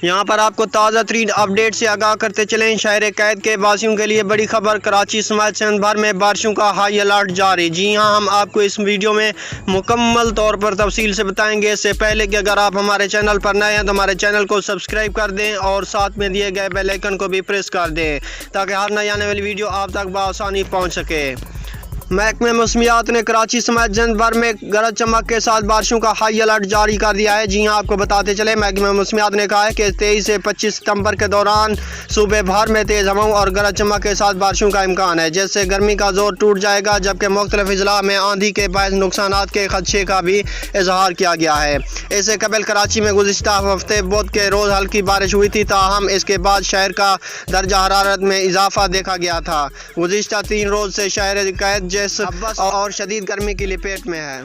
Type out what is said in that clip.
یہاں پر آپ کو تازہ ترین اپڈیٹ سے آگاہ کرتے چلیں۔ شہر قید کے باسیوں کے لیے بڑی خبر، کراچی سمیت سندھ بھر میں بارشوں کا ہائی الرٹ جاری۔ جی ہاں، ہم آپ کو اس ویڈیو میں مکمل طور پر تفصیل سے بتائیں گے۔ اس سے پہلے کہ اگر آپ ہمارے چینل پر نئے ہیں تو ہمارے چینل کو سبسکرائب کر دیں اور ساتھ میں دیے گئے بیل آئیکن کو بھی پریس کر دیں تاکہ ہر نئی آنے والی ویڈیو آپ تک بآسانی پہنچ سکے۔ محکمہ موسمیات نے کراچی سمیت سندھ بھر میں گرج چمک کے ساتھ بارشوں کا ہائی الرٹ جاری کر دیا ہے۔ جی ہاں، آپ کو بتاتے چلے، محکمہ موسمیات نے کہا ہے کہ 23 سے 25 ستمبر کے دوران صوبے بھر میں تیز ہواؤں اور گرج چمک کے ساتھ بارشوں کا امکان ہے، جس سے گرمی کا زور ٹوٹ جائے گا، جبکہ مختلف اضلاع میں آندھی کے باعث نقصانات کے خدشے کا بھی اظہار کیا گیا ہے۔ اس سے قبل کراچی میں گزشتہ ہفتے بدھ کے روز ہلکی بارش ہوئی تھی، تاہم اس کے بعد شہر کا درجہ حرارت میں اضافہ دیکھا گیا تھا۔ گزشتہ 3 روز سے شہر قید اور شدید گرمی کی لپیٹ میں ہے۔